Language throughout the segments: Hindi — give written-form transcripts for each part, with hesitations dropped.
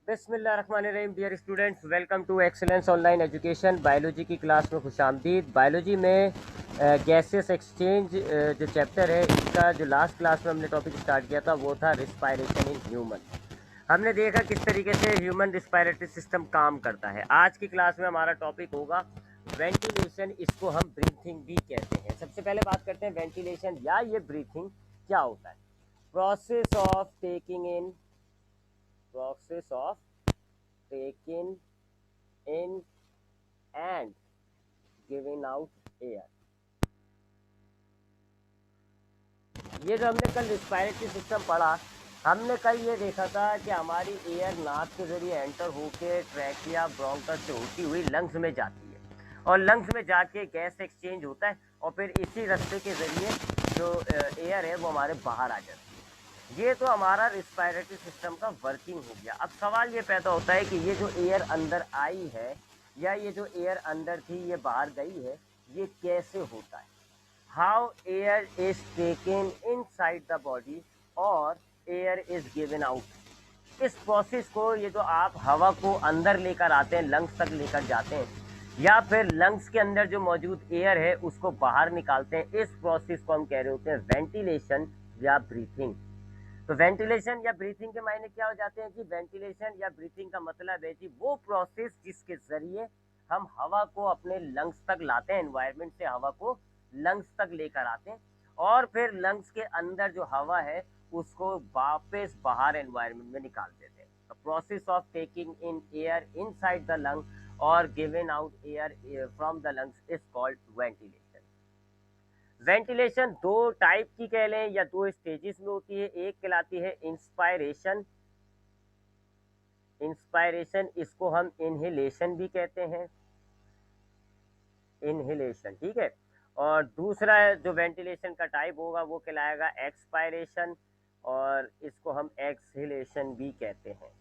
बिस्मिल्लाहिर्रहमानिर्रहीम। Dear students, welcome to excellence online education. Biology की क्लास में खुशामदीद। बायोलॉजी में गैसेस एक्सचेंज जो चैप्टर है, इसका जो लास्ट क्लास में हमने टॉपिक स्टार्ट किया था वो था रिस्पायरेशन इन ह्यूमन। हमने देखा किस तरीके से ह्यूमन रिस्पायरेटरी सिस्टम काम करता है। आज की क्लास में हमारा टॉपिक होगा वेंटिलेशन। इसको हम ब्रीथिंग भी कहते हैं। सबसे पहले बात करते हैं वेंटिलेशन या ये ब्रीथिंग क्या होता है। Process of taking in process of taken in and given out air। ये जो हमने कल रिस्पायरेटरी सिस्टम पढ़ा, हमने कल ये देखा था कि हमारी एयर नाक के जरिए एंटर होके ट्रैकिया ब्रोंकस से होती हुई लंग्स में जाती है और लंग्स में जाके गैस एक्सचेंज होता है और फिर इसी रास्ते के जरिए जो एयर है वो हमारे बाहर आ जाती है। ये तो हमारा रिस्पायरेटरी सिस्टम का वर्किंग हो गया। अब सवाल ये पैदा होता है कि ये जो एयर अंदर आई है या ये जो एयर अंदर थी ये बाहर गई है, ये कैसे होता है। How air is taken inside the body और एयर इज गिवन आउट। इस प्रोसेस को, ये जो आप हवा को अंदर लेकर आते हैं, लंग्स तक लेकर जाते हैं या फिर लंग्स के अंदर जो मौजूद एयर है उसको बाहर निकालते हैं, इस प्रोसेस को हम कह रहे होते हैं वेंटिलेशन या ब्रीथिंग। तो वेंटिलेशन या ब्रीथिंग के मायने क्या हो जाते हैं कि वेंटिलेशन या ब्रीथिंग का मतलब है कि वो प्रोसेस जिसके जरिए हम हवा को अपने लंग्स तक लाते हैं, एनवायरनमेंट से हवा को लंग्स तक लेकर आते हैं और फिर लंग्स के अंदर जो हवा है उसको वापस बाहर एनवायरनमेंट में निकाल देते हैं। The process of taking in air inside the lung और giving out air from the lungs is called ventilation. Ventilation दो टाइप की कह लें या दो स्टेजेस में होती है। एक कहलाती है इंस्पायरेशन। इंस्पायरेशन इसको हम इनहेलेशन भी कहते हैं, इनहेलेशन, ठीक है। और दूसरा जो वेंटिलेशन का टाइप होगा वो कहलाएगा एक्सपायरेशन और इसको हम एक्सहेलेशन भी कहते हैं।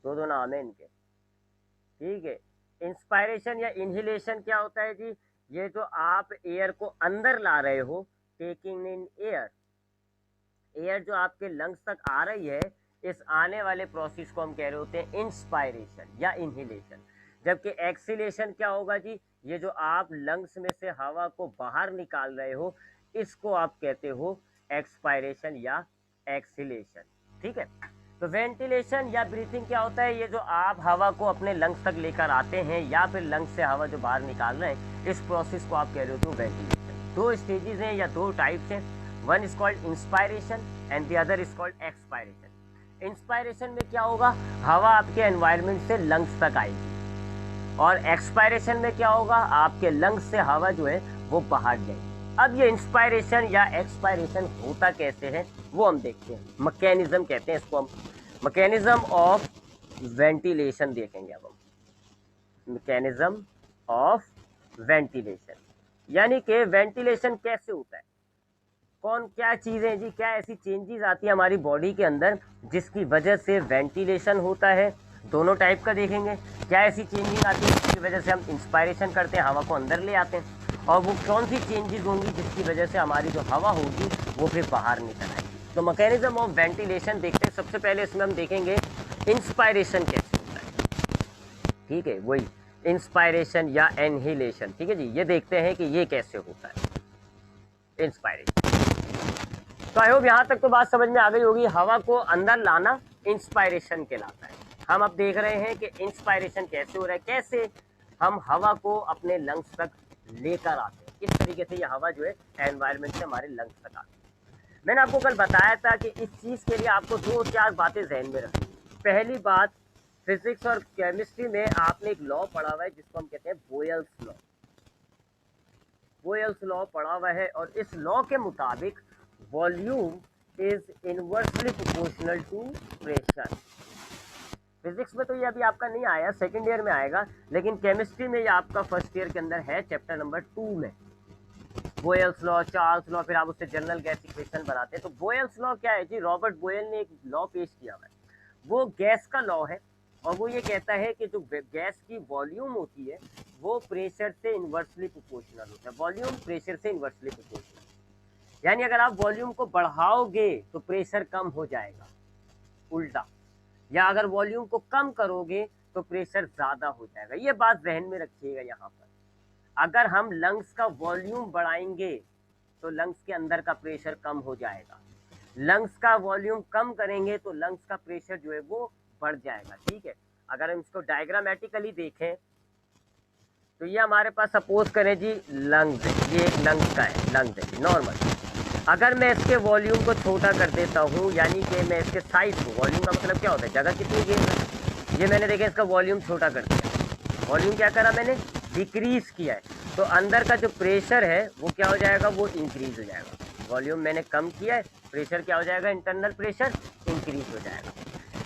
दो नाम है इनके, ठीक है। इंस्पायरेशन या इनहेलेशन क्या होता है जी, ये जो आप एयर को अंदर ला रहे हो, टेकिंग इन एयर, एयर जो आपके लंग्स तक आ रही है, इस आने वाले प्रोसेस को हम कह रहे होते हैं इंस्पायरेशन या इनहेलेशन। जबकि एक्सीलेशन क्या होगा जी, ये जो आप लंग्स में से हवा को बाहर निकाल रहे हो इसको आप कहते हो एक्सपायरेशन या एक्सीलेशन, ठीक है। तो वेंटिलेशन या ब्रीथिंग क्या होता है, ये जो आप हवा को अपने लंग्स तक लेकर आते हैं या फिर लंग्स से हवा जो बाहर निकाल रहे हैं, इस प्रोसेस को आप कह रहे हो तो वेंटिलेशन। दो स्टेजेस हैं या दो टाइप्स हैं। One is called inspiration and the other is called expiration. Inspiration में क्या होगा, हवा आपके एनवायरनमेंट से लंग्स तक आएगी और एक्सपायरेशन में क्या होगा, आपके लंग्स से हवा जो है वो बाहर जाएगी। अब ये इंस्पायरेशन या एक्सपायरेशन होता कैसे है वो हम देखते हैं। मैकेनिज्म कहते हैं इसको हम, मैकेनिज्म ऑफ वेंटिलेशन देखेंगे अब हम। मैकेनिज्म ऑफ वेंटिलेशन यानी कि वेंटिलेशन कैसे होता है, कौन क्या चीज़ें जी, क्या ऐसी चेंजेस आती है हमारी बॉडी के अंदर जिसकी वजह से वेंटिलेशन होता है। दोनों टाइप का देखेंगे। क्या ऐसी चेंजेस आती है जिसकी वजह से हम इंस्पायरेशन करते हैं, हवा को अंदर ले आते हैं, और वो कौन सी चेंजेस होंगी जिसकी वजह से हमारी जो हवा होगी वो फिर बाहर निकल आएगी। तो मैकेनिज्म ऑफ वेंटिलेशन देखते हैं। सबसे पहले इसमें हम देखेंगे इंस्पायरेशन कैसे होता है, ठीक है, वही इंस्पायरेशन या एनहिलेशन, ठीक है जी। ये देखते हैं कि ये कैसे होता है इंस्पायरेशन। तो आई होप यहाँ तक तो बात समझ में आ गई होगी। हवा को अंदर लाना इंस्पायरेशन कहलाता है। हम अब देख रहे हैं कि इंस्पायरेशन कैसे हो रहा है, कैसे हम हवा को अपने लंग्स तक लेकर आते हैं, किस तरीके से ये हवा जो है एनवायरनमेंट से हमारे लंग्स तक आती है। मैंने आपको कल बताया था कि इस चीज़ के लिए आपको दो चार बातें जहन में रखनी। पहली बात, फिजिक्स और केमिस्ट्री में आपने एक लॉ पढ़ा हुआ है जिसको हम कहते हैं बोयल्स लॉ। बोयल्स लॉ पढ़ा हुआ है और इस लॉ के मुताबिक volume is inversely proportional to pressure. Physics में तो ये अभी आपका नहीं आया, सेकेंड ईयर में आएगा, लेकिन केमिस्ट्री में ये आपका फर्स्ट ईयर के अंदर है, चैप्टर नंबर 2 में। बोयल्स लॉ, चार्ल्स लॉ, फिर आप उससे जनरल गैस इक्वेशन बनाते हैं। तो बोयल्स लॉ क्या है जी, रॉबर्ट बोयल ने एक लॉ पेश किया हुआ है, वो गैस का लॉ है और वो ये कहता है कि जो गैस की वॉल्यूम होती है वो प्रेशर से इन्वर्सली प्रोपोर्शनल होता है। वॉल्यूम प्रेशर से इन्वर्सली प्रोपोर्शनल, यानी अगर आप वॉल्यूम को बढ़ाओगे तो प्रेशर कम हो जाएगा, उल्टा। या अगर वॉल्यूम को कम करोगे तो प्रेशर ज़्यादा हो जाएगा। ये बात जहन में रखिएगा। यहाँ पर अगर हम लंग्स का वॉल्यूम बढ़ाएंगे तो लंग्स के अंदर का प्रेशर कम हो जाएगा, लंग्स का वॉल्यूम कम करेंगे तो लंग्स का प्रेशर जो है वो बढ़ जाएगा। ठीक है, अगर हम इसको डायग्रामेटिकली देखें तो ये हमारे पास सपोज करें जी लंग्स है, ये एक लंग्स का है, लंग्स है नॉर्मल। अगर मैं इसके वॉल्यूम को छोटा कर देता हूँ, यानी कि मैं इसके साइज को, वॉल्यूम का मतलब क्या होता है, जगह कितनी घेर रहा है, ये मैंने देखा इसका वॉल्यूम छोटा कर दिया। वॉल्यूम क्या करा मैंने, डिक्रीज किया है, तो अंदर का जो प्रेशर है वो क्या हो जाएगा, वो इंक्रीज हो जाएगा। वॉल्यूम मैंने कम किया है, प्रेशर क्या हो जाएगा, इंटरनल प्रेशर इंक्रीज हो जाएगा।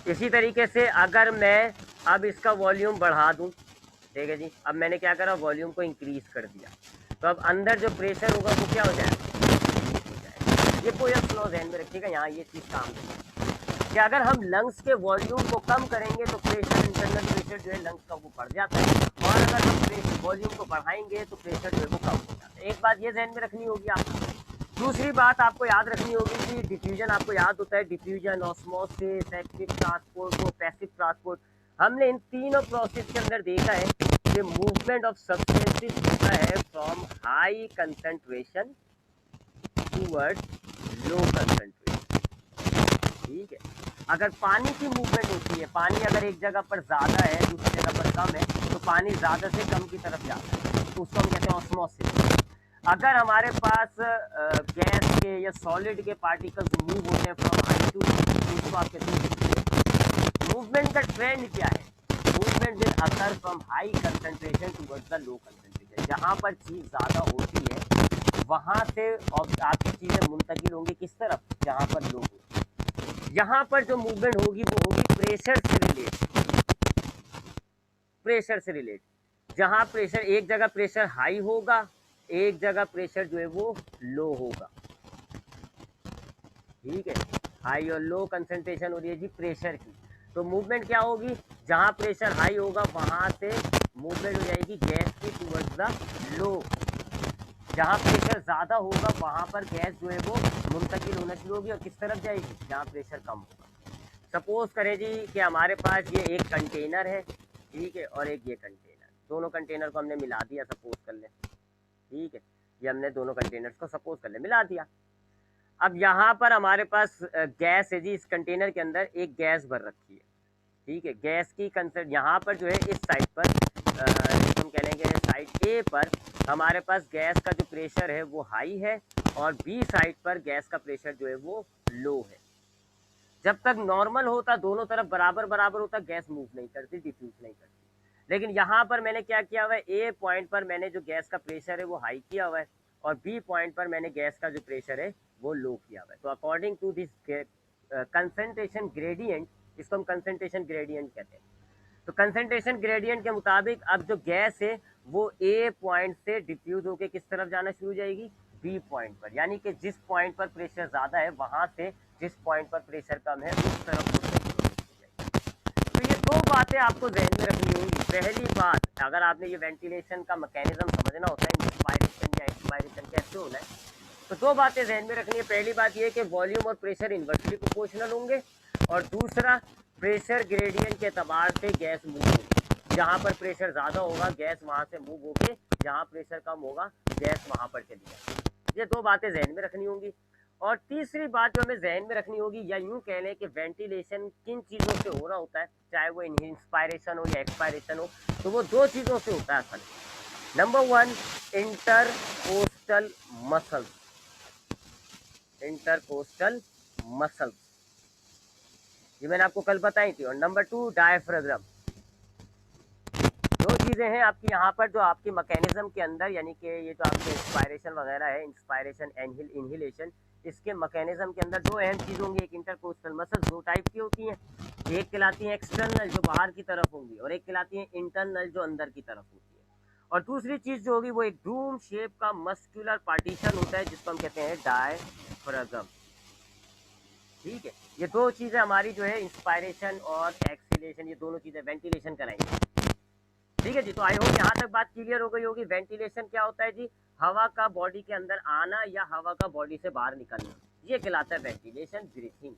इसी तरीके से अगर मैं अब इसका वॉल्यूम बढ़ा दूँ, ठीक है जी, अब मैंने क्या करा, वॉल्यूम को इंक्रीज कर दिया, तो अब अंदर जो प्रेशर होगा वो क्या हो जाएगा, ये कोई स्लो ध्यान में रखिएगा। यहाँ ये चीज़ काम है कि अगर हम लंग्स के वॉल्यूम को कम करेंगे तो प्रेशर, इंटरनल प्रेशर जो है लंग्स का वो बढ़ जाता है, और अगर हम वॉल्यूम को बढ़ाएंगे तो प्रेशर जो है वो कम हो जाता है। एक बात ये ध्यान में रखनी होगी आपको। दूसरी बात आपको याद रखनी होगी कि डिफ्यूजन आपको याद होता है, डिफ्यूजन, ऑस्मोसिस, एक्टिव ट्रांसपोर्ट, वो पैसिव ट्रांसपोर्ट। हमने इन तीनों प्रोसेस के अंदर देखा है कि मूवमेंट ऑफ सब्सटेंसेस होता है from high concentration towards low concentration. ठीक है, अगर पानी की मूवमेंट होती है, पानी अगर एक जगह पर ज़्यादा है दूसरी जगह पर कम है, तो पानी ज़्यादा से कम की तरफ जाता है, तो उसको हम कहते हैं ऑस्मोसिस। अगर हमारे पास गैस के या सॉलिड के पार्टिकल्स मूव होते हैं फ्रॉम हाई टू लो, तो उसको आप कहते हैं मूवमेंट का ट्रेंड क्या है, movement will occur from high concentration towards the low concentration. जहाँ पर चीज़ ज़्यादा होती है वहाँ से आपकी चीज़ें मुंतकिल होंगी किस तरफ, जहाँ पर लो होगी। यहाँ पर जो मूवमेंट होगी वो होगी प्रेशर से रिलेटेड, प्रेशर से रिलेटेड। जहाँ प्रेशर, एक जगह प्रेशर हाई होगा, एक जगह प्रेशर जो है वो लो होगा। ठीक है, हाई और लो कंसंट्रेशन हो रही है जी प्रेशर की, तो मूवमेंट क्या होगी, जहाँ प्रेशर हाई होगा वहाँ से मूवमेंट हो जाएगी गैस की टुवर्ड्स द लो। जहाँ प्रेशर ज़्यादा होगा वहाँ पर गैस जो है वो मुंतकिल होना शुरू होगी, और किस तरफ जाएगी, जहाँ प्रेशर कम होगा। सपोज करें जी कि हमारे पास ये एक कंटेनर है, ठीक है, और एक ये कंटेनर, दोनों कंटेनर को हमने मिला दिया, सपोज कर लें। ठीक है, ये हमने दोनों कंटेनर्स को सपोज कर लें मिला दिया। अब यहाँ पर हमारे पास गैस है जी, इस कंटेनर के अंदर एक गैस भर रखी है। ठीक है, गैस की कंसर्ट यहाँ पर जो है इस साइड पर हम कह लेंगे साइड ए पर हमारे पास गैस का जो प्रेशर है वो हाई है, और बी साइड पर गैस का प्रेशर जो है वो लो है। जब तक नॉर्मल होता, दोनों तरफ बराबर बराबर होता, गैस मूव नहीं करती, डिफ्यूज नहीं करती। लेकिन यहाँ पर मैंने क्या किया हुआ है, ए पॉइंट पर मैंने जो गैस का प्रेशर है वो हाई किया हुआ है, और बी पॉइंट पर मैंने गैस का जो प्रेशर है वो लो किया हुआ है। तो according to this concentration gradient, इसको हम कंसंट्रेशन ग्रेडियंट कहते हैं। तो कंसंट्रेशन ग्रेडियंट के मुताबिक अब जो गैस है वो ए पॉइंट से डिफ्यूज होकर किस तरफ जाना शुरू हो जाएगी, बी पॉइंट पर, यानी कि जिस पॉइंट पर प्रेशर ज़्यादा है वहाँ से जिस पॉइंट पर प्रेशर कम है उस तरफ तो ये दो बातें आपको जहन में रखनी होंगी। पहली बात, अगर आपने ये वेंटिलेशन का मैकेनिज्म समझना होता है, इंस्पायरेशन या एक्सपायरेशन कैसे होना है, तो दो बातें जहन में रखनी है। पहली बात ये कि वॉल्यूम और प्रेशर इन्वर्सली प्रोपोर्शनल होंगे, और दूसरा प्रेशर ग्रेडियंट के अतबार से गैस मूव होगी। जहाँ पर प्रेशर ज़्यादा होगा गैस वहाँ से मूव होके, जहाँ प्रेशर कम होगा गैस वहाँ पर चली जाएगी। ये दो बातें जहन में रखनी होंगी। और तीसरी बात जो हमें जहन में रखनी होगी, या यूँ कह लें कि वेंटिलेशन किन चीज़ों से हो रहा होता है, चाहे वो इंस्पायरेशन हो या एक्सपायरेशन हो, तो वो दो चीज़ों से होता है असल। Number one, intercostal muscles, intercostal muscles, ये मैंने आपको कल बताई थी। और नंबर टू, डायफ्राग्राम। दो चीज़ें हैं आपकी यहाँ पर जो आपके मैकेनिज्म के अंदर, यानी कि ये जो आपके इंस्पायरेशन वगैरह है, इंस्पायरेशन इनहिलेशन, इसके मैकेनिज्म के अंदर दो अहम चीज़ होंगी। एक इंटरकोस्टल मसल, दो टाइप की होती हैं, एक कहलाती है एक्सटर्नल जो बाहर की तरफ होंगी, और एक कहलाती है इंटरनल जो अंदर की तरफ होती है। और दूसरी चीज़ जो होगी वो एक डूम शेप का मस्कुलर पार्टीशन होता है जिसको हम कहते हैं डायफ्राग्राम। ठीक है, ये दो चीज़ें हमारी जो है इंस्पायरेशन और एक्सीलेशन, ये दोनों चीज़ें वेंटिलेशन कराएंगे। ठीक है जी, तो आई होप यहाँ तक बात क्लियर हो गई होगी। वेंटिलेशन क्या होता है जी, हवा का बॉडी के अंदर आना या हवा का बॉडी से बाहर निकलना, ये कहलाता है वेंटिलेशन ब्रीथिंग।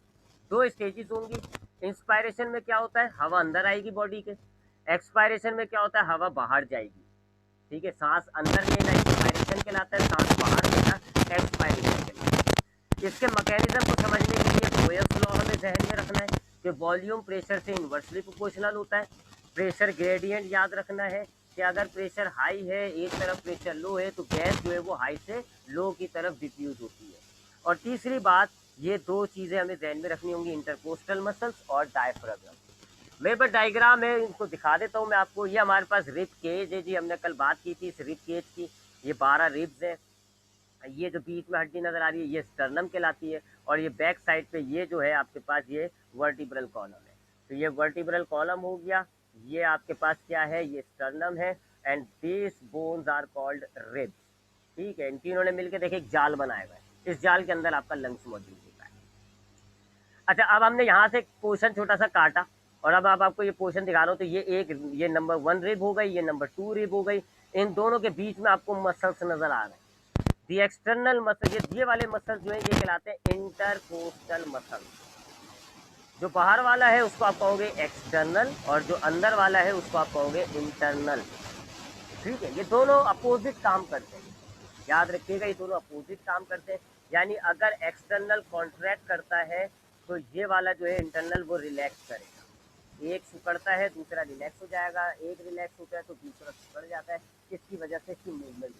दो स्टेजेस होंगी, इंस्पायरेशन में क्या होता है, हवा अंदर आएगी बॉडी के। एक्सपायरेशन में क्या होता है, हवा बाहर जाएगी। ठीक है, सांस अंदर लेना इंस्पायरेशन कहलाता है, सांस बाहर लेना एक्सपायरेशन कहलाता है। इसके मैकेनिज्म को समझने के लिए बोयल्स लॉ हमें जहन में रखना है कि वॉल्यूम प्रेशर से इन्वर्सली प्रोपोर्शनल होता है। प्रेशर ग्रेडियंट याद रखना है कि अगर प्रेशर हाई है, एक तरफ प्रेशर लो है, तो गैस जो है वो हाई से लो की तरफ डिफ्यूज होती है। और तीसरी बात, ये दो चीज़ें हमें ध्यान में रखनी होंगी, इंटरकोस्टल मसल्स और डायफ्राम। मेरे पास डायग्राम है, इनको दिखा देता हूँ मैं आपको। ये हमारे पास रिब केज है जी, हमने कल बात की थी इस रिब केज की। ये 12 रिब्स हैं। ये जो बीच में हड्डी नज़र आ रही है ये स्टर्नम कहलाती है, और ये बैक साइड पे ये जो है आपके पास ये वर्टिब्रल कॉलम है। तो ये वर्टिब्रल कॉलम हो गया, ये आपके पास क्या है, ये स्टर्नम है, and this bones are called ribs. ठीक है, इन तीनों ने मिलकर देखिए एक जाल बनाया हुआ है, इस जाल के अंदर आपका लंग्स मौजूद होता है। अच्छा, अब हमने यहाँ से पोर्शन छोटा सा काटा, और अब आपको ये पोर्शन दिखा रहा हूँ। तो ये नंबर 1 रिब हो गई, ये नंबर 2 रिब हो गई। इन दोनों के बीच में आपको मसल्स नजर आ रहे हैं। दी एक्सटर्नल मसल, ये वाले मसल जो है ये कहलाते हैं इंटरकोस्टल मसल। जो बाहर वाला है उसको आप कहोगे एक्सटर्नल, और जो अंदर वाला है उसको आप कहोगे इंटरनल। ठीक है, ये दोनों अपोजिट काम करते हैं, याद रखिएगा, ये दोनों अपोजिट काम करते हैं। यानी अगर एक्सटर्नल कॉन्ट्रैक्ट करता है तो ये वाला जो है इंटरनल वो रिलैक्स करेगा। एक सिकुड़ता है दूसरा रिलैक्स हो जाएगा, एक रिलैक्स होता है तो दूसरा सिकुड़ जाता है, इसकी वजह से इसकी मूवमेंट।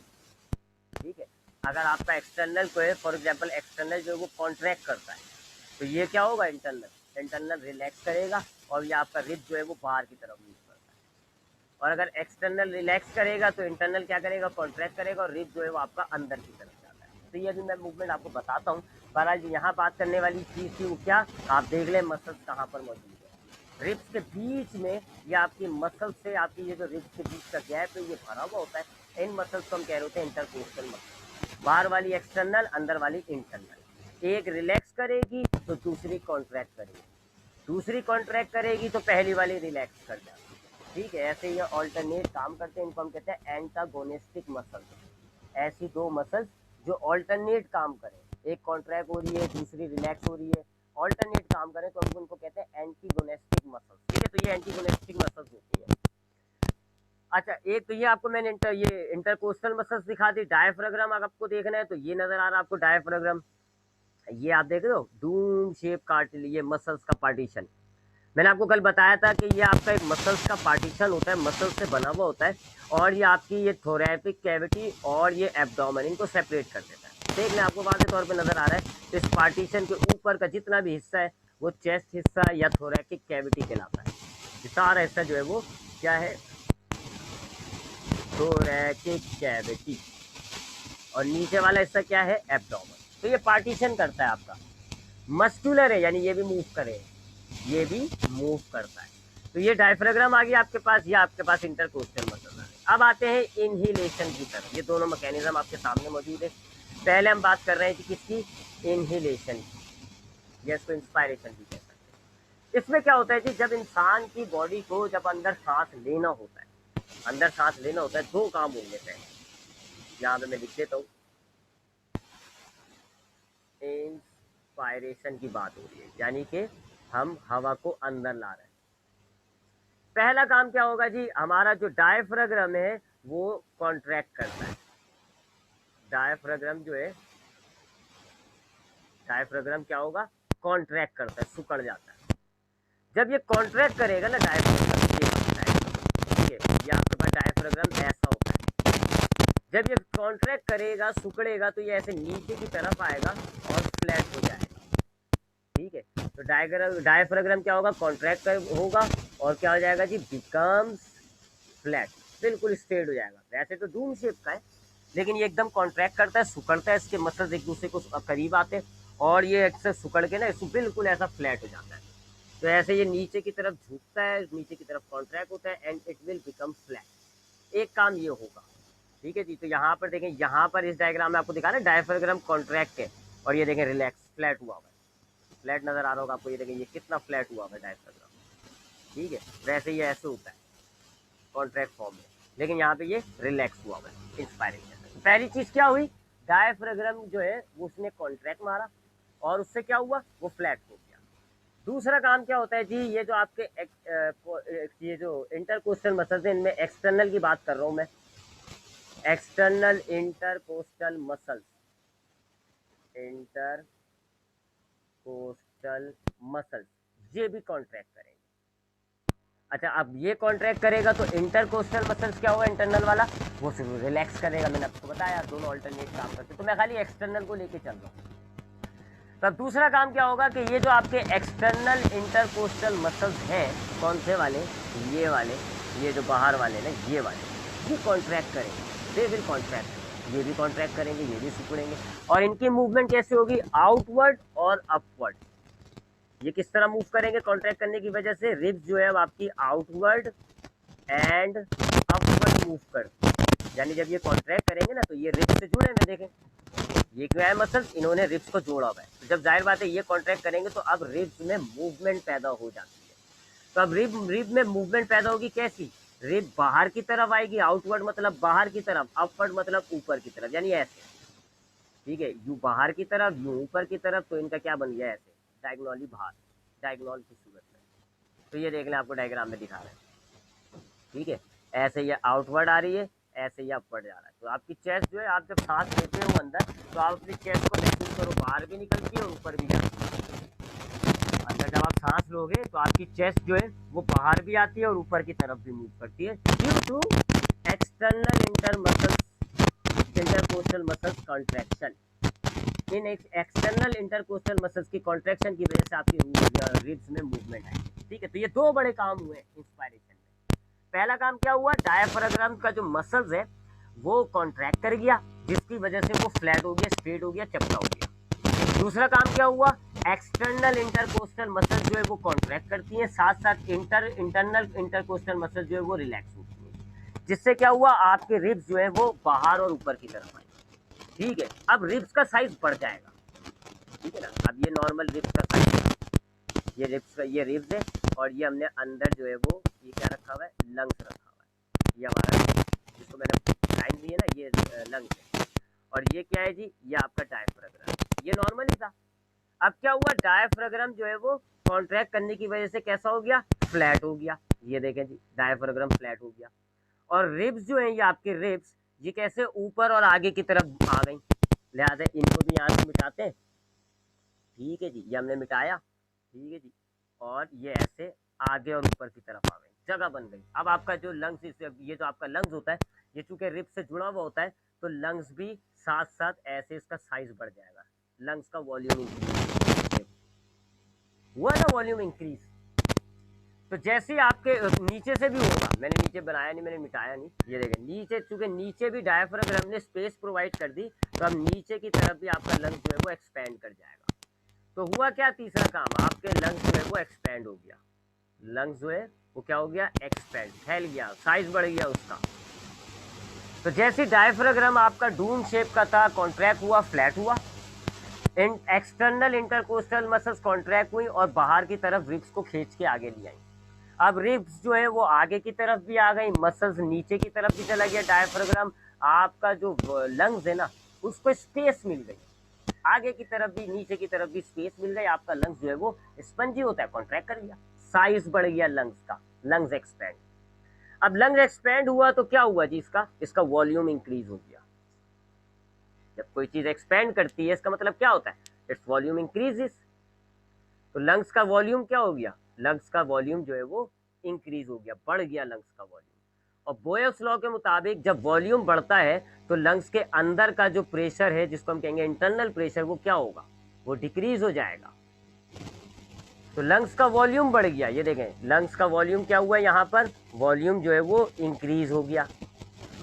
ठीक है, अगर आपका एक्सटर्नल को है, फॉर एग्जांपल एक्सटर्नल जो है वो कॉन्ट्रैक्ट करता है, तो ये क्या होगा, इंटरनल इंटरनल रिलैक्स करेगा, और ये आपका रिब जो है वो बाहर की तरफ मूव करता है। और अगर एक्सटर्नल रिलैक्स करेगा तो इंटरनल क्या करेगा, कॉन्ट्रैक्ट करेगा, और रिब जो है वो आपका अंदर की तरफ जाता है। तो ये अभी मैं मूवमेंट आपको बताता हूँ, पर आज यहाँ बात करने वाली चीज़ थी वो क्या, आप देख लें मसल्स कहाँ पर मौजूद है। रिब्स के बीच में, या आपकी मसल से आपकी ये जो रिब्स के बीच का गैप है ये भरा हुआ होता है। इन मसल्स को हम कह रहे होते हैं इंटरकोस्टल मसल। बाहर वाली एक्सटर्नल, अंदर वाली इंटरनल। एक रिलैक्स करेगी तो दूसरी कॉन्ट्रैक्ट करेगी, दूसरी कॉन्ट्रैक्ट करेगी तो पहली वाली रिलैक्स कर जाती है। ठीक है, ऐसे ये ऑल्टरनेट काम करते हैं, इनको हम कहते हैं एंटागोनिस्टिक मसल्स। ऐसी दो मसल्स जो ऑल्टरनेट काम करें, एक कॉन्ट्रैक्ट हो रही है दूसरी रिलैक्स हो रही है, ऑल्टरनेट काम करें, तो हम उनको कहते हैं एंटीगोनेस्टिक मसल्स। ठीक है, तो ये एंटीगोनेस्टिक मसल्स होती है। अच्छा, एक तो ये आपको मैंने ये इंटरकोस्टल मसल्स दिखा दी। डायफ्राम अगर आपको देखना है तो ये नजर आ रहा है आपको डायफ्राम। ये आप देख रहे हो डूम शेप काट ये मसल्स का पार्टीशन। मैंने आपको कल बताया था कि ये आपका एक मसल्स का पार्टीशन होता है, मसल्स से बना हुआ होता है, और ये आपकी ये थोरैसिक कैविटी और ये एब्डोमेन इनको सेपरेट कर देता है। देख लें, आपको वाज़ेह तौर पे नज़र आ रहा है। इस पार्टीशन के ऊपर का जितना भी हिस्सा है वो चेस्ट हिस्सा या थोरैसिक कैविटी कहलाता है। ये सारा हिस्सा जो है वो क्या है, थोरैसिक कैविटी, और नीचे वाला हिस्सा क्या है, एब्डोमेन। तो ये पार्टीशन करता है आपका। मस्कुलर है, यानी ये भी मूव करे, ये भी मूव करता है। तो ये डायफ्राम आ गया आपके पास, ये आपके पास इंटरकोस्टल मसल है। अब आते हैं इनहिलेशन की तरफ। ये दोनों मैकेनिज्म आपके सामने मौजूद है। पहले हम बात कर रहे हैं कि किसकी, इनहिलेशन की, या इसको इंस्पायरेशन भी कह सकते हैं। इसमें क्या होता है कि जब इंसान की बॉडी को जब अंदर सांस लेना होता है, अंदर सांस लेना होता है, दो काम होने हैं। यहाँ पे मैं लिख देता हूँ, इंस्पायरेशन की बात हो रही है, यानी कि हम हवा को अंदर ला रहे हैं। पहला काम क्या होगा जी, हमारा जो डायफ्राम है वो कॉन्ट्रैक्ट करता है। डायफ्राम जो है, डायफ्राम क्या होगा, कॉन्ट्रैक्ट करता है, सिकुड़ जाता है। जब ये कॉन्ट्रैक्ट करेगा ना डायफ्राम, ठीक है, ये आपके पास डायफ्राम ऐसा होता है। जब ये कॉन्ट्रैक्ट करेगा, सिकुड़ेगा, तो ये ऐसे नीचे की तरफ आएगा और फ्लैट हो जाएगा। ठीक है, तो डायफ्राम क्या होगा, कॉन्ट्रैक्ट होगा, और क्या हो जाएगा जी, बिकम्स फ्लैट, बिल्कुल स्ट्रेट हो जाएगा। वैसे तो डूम शेप का है, लेकिन ये एकदम कॉन्ट्रैक्ट करता है, सिकुड़ता है, इसके मसल्स एक दूसरे को करीब आते हैं, और ये अक्सर सिकुड़ के ना इसको बिल्कुल ऐसा फ्लैट हो जाता है। तो ऐसे ये नीचे की तरफ झुकता है, नीचे की तरफ कॉन्ट्रैक्ट होता है, and it will become flat. एक काम ये होगा। ठीक है जी, तो यहाँ पर देखें, यहाँ पर इस डायग्राम में आपको दिखा रहा है डायफ्राम कॉन्ट्रैक्ट है, और ये देखें रिलैक्स, फ्लैट हुआ हुआ है। फ्लैट नजर आ रहा होगा आपको, ये देखें ये कितना फ्लैट हुआ हुआ है डायफ्राम। ठीक है, वैसे ये ऐसे होता है कॉन्ट्रैक्ट फॉर्म में, लेकिन यहाँ पे ये रिलैक्स हुआ हुआ है, इंस्पायरेशन। पहली चीज क्या हुई, डायफ्राम जो है वो उसने कॉन्ट्रैक्ट मारा, और उससे क्या हुआ, वो फ्लैट हो गया। दूसरा काम क्या होता है जी, ये जो आपके ये जो इंटरकोस्टल मसल्स हैं, इनमें एक्सटर्नल की बात कर रहा हूँ मैं, external intercostal muscles, intercostal muscles ये भी कॉन्ट्रैक्ट करेंगे। अच्छा, अब ये कॉन्ट्रैक्ट करेगा तो इंटरकोस्टल मसल्स क्या होगा, इंटरनल वाला वो सिर्फ रिलैक्स करेगा। मैंने आपको बताया दोनों अल्टरनेट काम करते, तो मैं खाली एक्सटर्नल को लेके चल रहा हूँ। तो अब दूसरा काम क्या होगा कि ये जो आपके एक्सटर्नल इंटरकोस्टल मसल्स हैं, कौन से वाले, ये वाले, ये जो बाहर वाले ना, ये वाले, ये कॉन्ट्रैक्ट करेंगे, दे विल कॉन्ट्रैक्ट, ये भी कॉन्ट्रैक्ट करेंगे, ये भी सिकुड़ेंगे। और इनकी मूवमेंट कैसे होगी, आउटवर्ड और अपवर्ड। ये किस तरह मूव करेंगे कॉन्ट्रैक्ट करने की वजह से, रिब्स जो है अब आपकी आउटवर्ड एंड अपवर्ड मूव करती है। यानी जब ये कॉन्ट्रैक्ट करेंगे ना तो ये रिब्स से जुड़े हुए, देखें ये क्या है मसल्स, इन्होंने रिब्स को जोड़ा हुआ है। तो जब जाहिर बात है ये कॉन्ट्रैक्ट करेंगे तो अब रिब्स में मूवमेंट पैदा हो जाती है। तो अब रिब में मूवमेंट पैदा होगी कैसी, रिब बाहर की तरफ आएगी, आउटवर्ड मतलब बाहर की तरफ, अपवर्ड मतलब ऊपर की तरफ, यानी ऐसे, ठीक है, यू बाहर की तरफ, यू ऊपर की तरफ। तो इनका क्या बन गया, ऐसे डायगोनली बाहर, डायगोनल की सूरत में। तो ये देख लें, आपको डायग्राम में दिखा रहे हैं, ठीक है, ऐसे ये आउटवर्ड आ रही है, ऐसे ये अपवर्ड जा रहा है। तो आपकी चेस्ट जो है, आप जब सांस लेते हो अंदर, तो आप अपनी चेस्ट को महसूस करो, बाहर भी निकलती है और ऊपर भी जाती है। अंदर जब आप सांस लोगे तो आपकी चेस्ट जो है वो बाहर भी आती है और ऊपर की तरफ भी मूव करती है, due to external intercostal muscles contraction. इन एक्सटर्नल इंटरकोस्टल मसल्स की कॉन्ट्रैक्शन की वजह से आपकी रिब्स में मूवमेंट आई, ठीक है। तो ये दो बड़े काम हुए इंस्पायरेशन में। पहला काम क्या हुआ, डायफ्राम का जो मसल्स है वो कॉन्ट्रैक्ट कर गया, जिसकी वजह से वो फ्लैट हो गया, स्ट्रेट हो गया, चपटा हो गया। दूसरा काम क्या हुआ, एक्सटर्नल इंटरकोस्टल मसल जो है वो कॉन्ट्रैक्ट करती है, साथ साथ इंटरनल इंटरकोस्टल मसल जो है वो रिलैक्स होती है, जिससे क्या हुआ, आपके रिब्स जो है वो बाहर और ऊपर की तरफ आए, ठीक है। अब रिब्स का साइज बढ़ जाएगा, ठीक है ना। अब ये नॉर्मल रिब्स का साइज, ये रिब्स का, ये रिब्स है, और ये हमने अंदर जो है वो ये क्या रखा हुआ है, लंग्स रखा हुआ है, ये हमारा जिसको मैंने लाइन दी है ना, ये लंग्स है। और ये क्या है जी, ये आपका डायफ्राम, ये नॉर्मल ही था। अब क्या हुआ, डायफ्राम जो है वो कॉन्ट्रैक्ट करने की वजह से कैसा हो गया, फ्लैट हो गया। ये देखें जी, डायफ्राम फ्लैट हो गया। और रिब्स जो है, ये आपके रिब्स, ये कैसे ऊपर और आगे की तरफ आ गई, लिहाजा इनको भी यहाँ से मिटाते हैं, ठीक है जी, ये हमने मिटाया, ठीक है जी। और ये ऐसे आगे और ऊपर की तरफ आ गई, जगह बन गई। अब आपका जो लंग्स, ये जो आपका लंग्स होता है, ये चूंकि रिब से जुड़ा हुआ होता है, तो लंग्स भी साथ साथ ऐसे इसका साइज बढ़ जाएगा, लंग्स का वॉल्यूम इंक्रीज हुआ ना, वॉल्यूम इंक्रीज। तो जैसे ही आपके नीचे से भी होगा, मैंने नीचे बनाया नहीं, मैंने मिटाया नहीं, ये देखें नीचे, चूंकि नीचे भी डायफ्राम ने स्पेस प्रोवाइड कर दी, तो अब नीचे की तरफ भी आपका लंग्स जो है वो एक्सपेंड कर जाएगा। तो हुआ क्या, तीसरा काम, आपके लंग्स जो है वो एक्सपेंड हो गया, लंग्स जो है वो क्या हो गया, एक्सपेंड, फैल गया, साइज बढ़ गया उसका। तो जैसे डायफ्राम आपका डूम शेप का था, कॉन्ट्रैक्ट हुआ, फ्लैट हुआ, एक्सटर्नल इंटरकोस्टल मसल्स कॉन्ट्रैक्ट हुई और बाहर की तरफ रिब्स को खींच के आगे ले आई। अब रिब्स जो है वो आगे की तरफ भी आ गई, मसल्स नीचे की तरफ भी चला गया, डायफ्राम आपका जो लंग्स है ना उसको स्पेस मिल गई, आगे की तरफ भी नीचे की तरफ भी स्पेस मिल गई, आपका लंग्स जो है वो स्पंजी होता है, कॉन्ट्रैक्ट कर लिया, साइज बढ़ गया लंग्स का, लंग्स एक्सपेंड। अब लंग्स एक्सपेंड हुआ तो क्या हुआ जी, इसका वॉल्यूम इंक्रीज हो गया। जब कोई चीज एक्सपेंड करती है इसका मतलब क्या होता है, इट्स वॉल्यूम इंक्रीजेस। तो लंग्स का वॉल्यूम क्या हो गया, लंग्स का वॉल्यूम जो है वो इंक्रीज हो गया, बढ़ गया लंग्स का वॉल्यूम। और बोयल्स लॉ के मुताबिक जब वॉल्यूम बढ़ता है तो लंग्स के अंदर का जो प्रेशर है, जिसको हम कहेंगे इंटरनल प्रेशर, वो क्या होगा, वो डिक्रीज हो जाएगा। तो लंग्स का वॉल्यूम बढ़ गया, ये देखें लंग्स का वॉल्यूम क्या हुआ, यहाँ पर वॉल्यूम जो है वो इंक्रीज हो गया।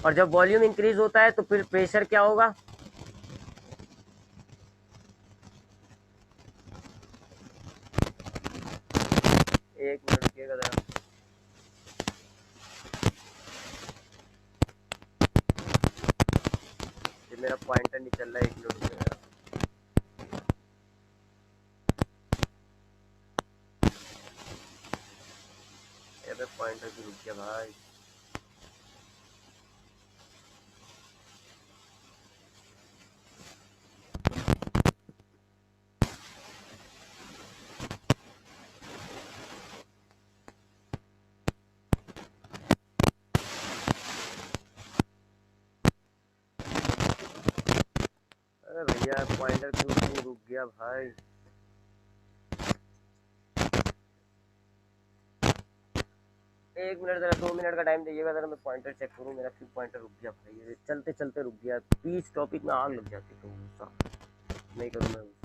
और जब वॉल्यूम इंक्रीज होता है तो फिर प्रेशर क्या होगा, एक मिनट रुकिएगा जरा, ये मेरा पॉइंटर नहीं चल रहा है, एक मिनट रुकिएगा। ये पॉइंटर की रुक गया भाई, यार पॉइंटर क्यों रुक गया भाई? एक मिनट, जरा 2 मिनट का टाइम दीजिएगा, जरा मैं पॉइंटर चेक करूँ, मेरा क्यों पॉइंटर रुक गया भाई? चलते चलते रुक गया, बीच टॉपिक में आग लग जाती तो गुस्सा नहीं करूँ मैं।